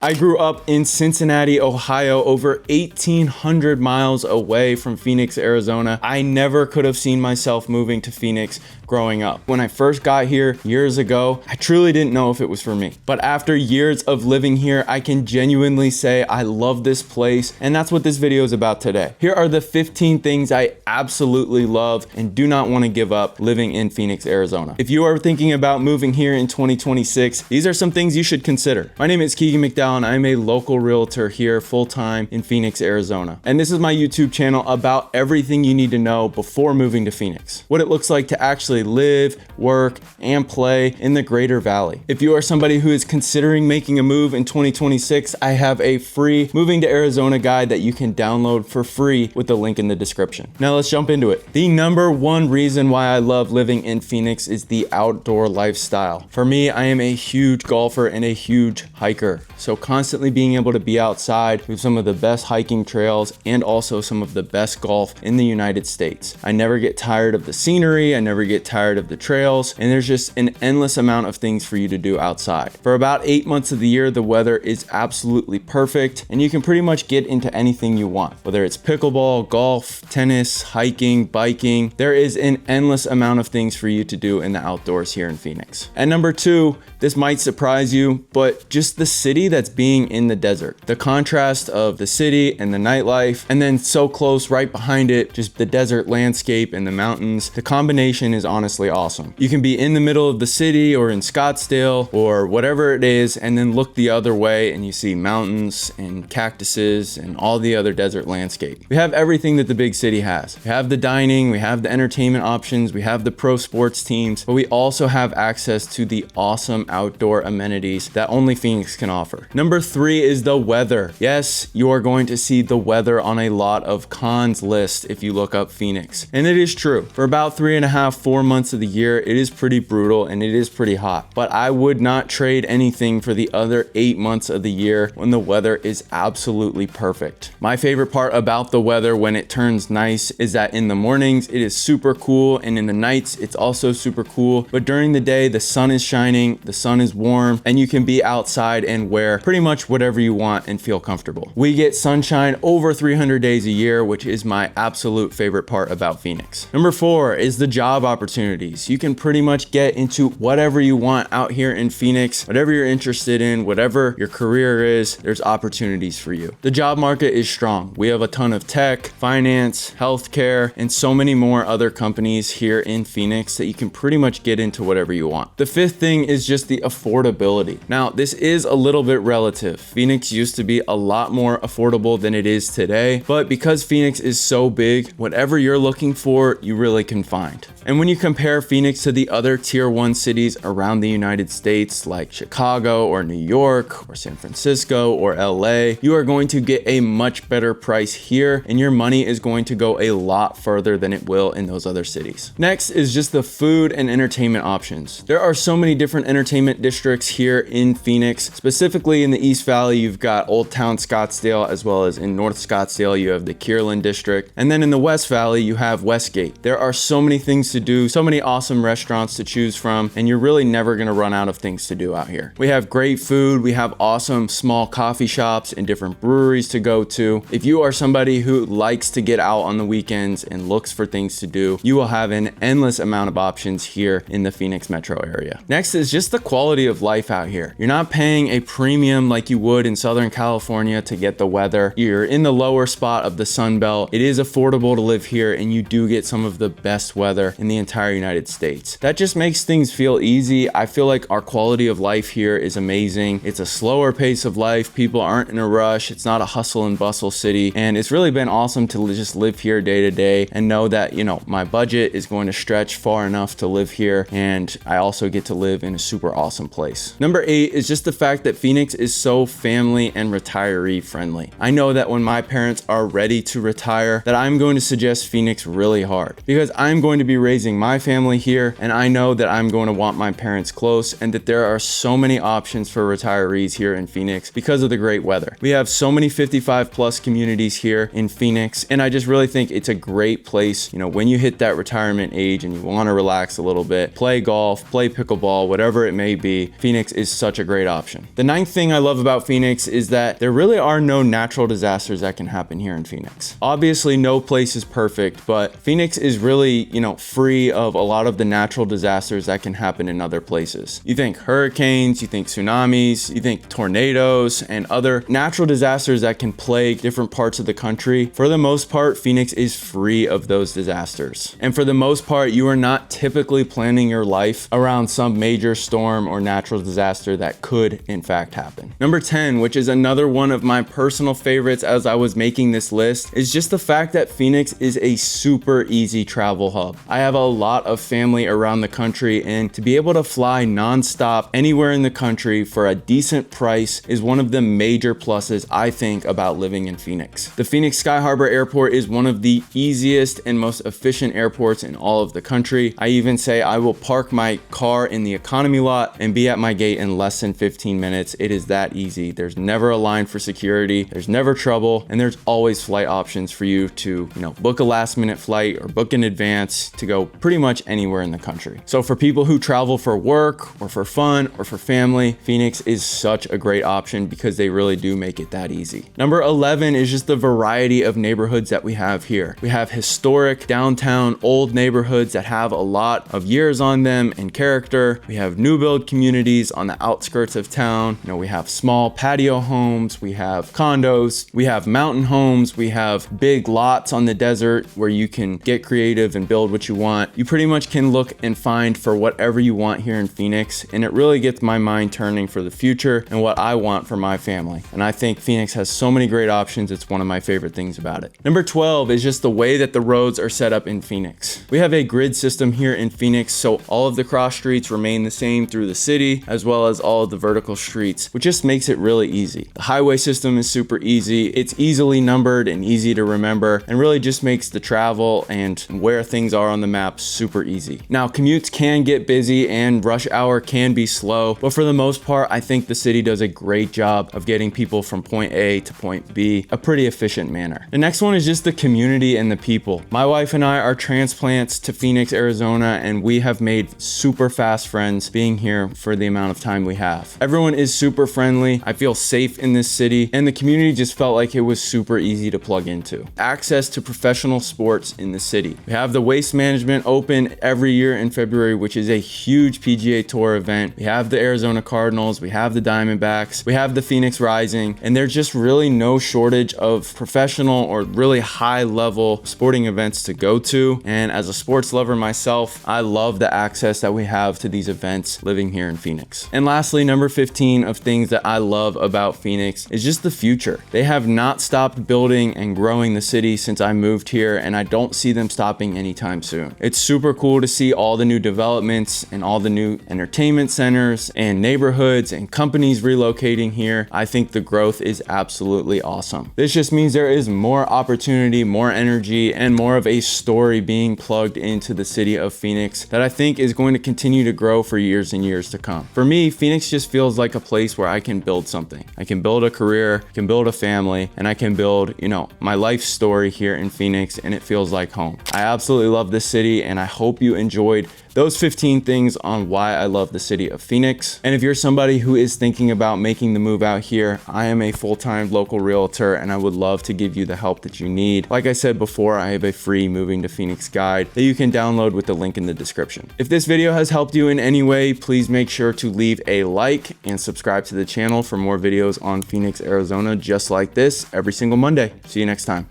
I grew up in Cincinnati, Ohio, over 1,800 miles away from Phoenix, Arizona. I never could have seen myself moving to Phoenix growing up. When I first got here years ago, I truly didn't know if it was for me. But after years of living here, I can genuinely say I love this place, and that's what this video is about today. Here are the 15 things I absolutely love and do not want to give up living in Phoenix, Arizona. If you are thinking about moving here in 2026, these are some things you should consider. My name is Keegan McDowell, and I'm a local realtor here full-time in Phoenix, Arizona. And this is my YouTube channel about everything you need to know before moving to Phoenix. What it looks like to actually live, work, and play in the Greater Valley. If you are somebody who is considering making a move in 2026, I have a free Moving to Arizona guide that you can download for free with the link in the description. Now let's jump into it. The number one reason why I love living in Phoenix is the outdoor lifestyle. For me, I am a huge golfer and a huge hiker. So constantly being able to be outside with some of the best hiking trails and also some of the best golf in the United States. I never get tired of the scenery, I never get tired of the trails, and there's just an endless amount of things for you to do outside. For about 8 months of the year, the weather is absolutely perfect, and you can pretty much get into anything you want. Whether it's pickleball, golf, tennis, hiking, biking, there is an endless amount of things for you to do in the outdoors here in Phoenix. And number two, this might surprise you, but just the city that's being in the desert. The contrast of the city and the nightlife, and then so close right behind it, just the desert landscape and the mountains. The combination is honestly awesome. You can be in the middle of the city or in Scottsdale or whatever it is, and then look the other way and you see mountains and cactuses and all the other desert landscape. We have everything that the big city has. We have the dining, we have the entertainment options, we have the pro sports teams, but we also have access to the awesome outdoor amenities that only Phoenix can offer. Number three is the weather. Yes, you are going to see the weather on a lot of cons lists if you look up Phoenix. And it is true. For about 3.5, 4 months of the year, it is pretty brutal and it is pretty hot. But I would not trade anything for the other 8 months of the year when the weather is absolutely perfect. My favorite part about the weather when it turns nice is that in the mornings it is super cool, and in the nights it's also super cool. But during the day, the sun is shining, the sun is warm, and you can be outside and wear pretty much whatever you want and feel comfortable. We get sunshine over 300 days a year, which is my absolute favorite part about Phoenix. Number four is the job opportunities. You can pretty much get into whatever you want out here in Phoenix. Whatever you're interested in, whatever your career is, there's opportunities for you. The job market is strong. We have a ton of tech, finance, healthcare, and so many more other companies here in Phoenix that you can pretty much get into whatever you want. The fifth thing is just the affordability. Now, this is a little bit relative. Phoenix used to be a lot more affordable than it is today, but because Phoenix is so big, whatever you're looking for, you really can find. And when you compare Phoenix to the other tier 1 cities around the United States like Chicago or New York or San Francisco or LA, you are going to get a much better price here, and your money is going to go a lot further than it will in those other cities. Next is just the food and entertainment options. There are so many different entertainment districts here in Phoenix. Specifically in the East Valley, you've got Old Town Scottsdale, as well as in North Scottsdale, you have the Kierland district. And then in the West Valley, you have Westgate. There are so many things to do, so many awesome restaurants to choose from, and you're really never gonna run out of things to do out here. We have great food, we have awesome small coffee shops and different breweries to go to. If you are somebody who likes to get out on the weekends and looks for things to do, you will have an endless amount of options here in the Phoenix metro area. Next is just the quality of life out here. You're not paying a premium like you would in Southern California to get the weather. You're in the lower spot of the Sun Belt. It is affordable to live here, and you do get some of the best weather in the entire United States. That just makes things feel easy. I feel like our quality of life here is amazing. It's a slower pace of life. People aren't in a rush. It's not a hustle and bustle city, and it's really been awesome to just live here day to day and know that, you know, my budget is going to stretch far enough to live here, and I also get to live in a super awesome place. Number 8 is just the fact that Phoenix is so family and retiree friendly. I know that when my parents are ready to retire, that I'm going to suggest Phoenix really hard, because I'm going to be raising my my family here, and I know that I'm going to want my parents close, and that there are so many options for retirees here in Phoenix because of the great weather. We have so many 55 plus communities here in Phoenix, and I just really think it's a great place, you know, when you hit that retirement age and you want to relax a little bit, play golf, play pickleball, whatever it may be. Phoenix is such a great option. The ninth thing I love about Phoenix is that there really are no natural disasters that can happen here in Phoenix. Obviously, no place is perfect, but Phoenix is really, you know, free of a lot of the natural disasters that can happen in other places. You think hurricanes, you think tsunamis, you think tornadoes, and other natural disasters that can plague different parts of the country. For the most part, Phoenix is free of those disasters. And for the most part, you are not typically planning your life around some major storm or natural disaster that could in fact happen. Number 10, which is another one of my personal favorites as I was making this list, is just the fact that Phoenix is a super easy travel hub. I have a lot of family around the country, and to be able to fly nonstop anywhere in the country for a decent price is one of the major pluses I think about living in Phoenix. The Phoenix Sky Harbor Airport is one of the easiest and most efficient airports in all of the country. I even say I will park my car in the economy lot and be at my gate in less than 15 minutes. It is that easy. There's never a line for security, there's never trouble, and there's always flight options for you to, you know, book a last minute flight or book in advance to go pretty much anywhere in the country. So for people who travel for work or for fun or for family, Phoenix is such a great option because they really do make it that easy. Number 11 is just the variety of neighborhoods that we have here. We have historic downtown old neighborhoods that have a lot of years on them and character. We have new build communities on the outskirts of town. You know, we have small patio homes, we have condos, we have mountain homes, we have big lots on the desert where you can get creative and build what you want. You pretty much can look and find for whatever you want here in Phoenix, and it really gets my mind turning for the future and what I want for my family. And I think Phoenix has so many great options. It's one of my favorite things about it. Number 12 is just the way that the roads are set up in Phoenix. We have a grid system here in Phoenix, so all of the cross streets remain the same through the city, as well as all of the vertical streets, which just makes it really easy. The highway system is super easy. It's easily numbered and easy to remember, and really just makes the travel and where things are on the map super easy. Now, commutes can get busy and rush hour can be slow, but for the most part, I think the city does a great job of getting people from point A to point B a pretty efficient manner. The next one is just the community and the people. My wife and I are transplants to Phoenix, Arizona, and we have made super fast friends being here for the amount of time we have. Everyone is super friendly. I feel safe in this city, and the community just felt like it was super easy to plug into. Access to professional sports in the city. We have the Waste Management Open every year in February, which is a huge PGA Tour event. We have the Arizona Cardinals, we have the Diamondbacks, we have the Phoenix Rising, and there's just really no shortage of professional or really high level sporting events to go to. And as a sports lover myself, I love the access that we have to these events living here in Phoenix. And lastly, number 15 of things that I love about Phoenix is just the future. They have not stopped building and growing the city since I moved here, and I don't see them stopping anytime soon. It's super cool to see all the new developments and all the new entertainment centers and neighborhoods and companies relocating here. I think the growth is absolutely awesome. This just means there is more opportunity, more energy, and more of a story being plugged into the city of Phoenix that I think is going to continue to grow for years and years to come. For me, Phoenix just feels like a place where I can build something. I can build a career, I can build a family, and I can build, you know, my life story here in Phoenix, and it feels like home. I absolutely love this city, and I hope you enjoyed those 15 things on why I love the city of Phoenix. And if you're somebody who is thinking about making the move out here, I am a full-time local realtor, and I would love to give you the help that you need. Like I said before, I have a free Moving to Phoenix guide that you can download with the link in the description. If this video has helped you in any way, please make sure to leave a like and subscribe to the channel for more videos on Phoenix, Arizona, just like this every single Monday. See you next time.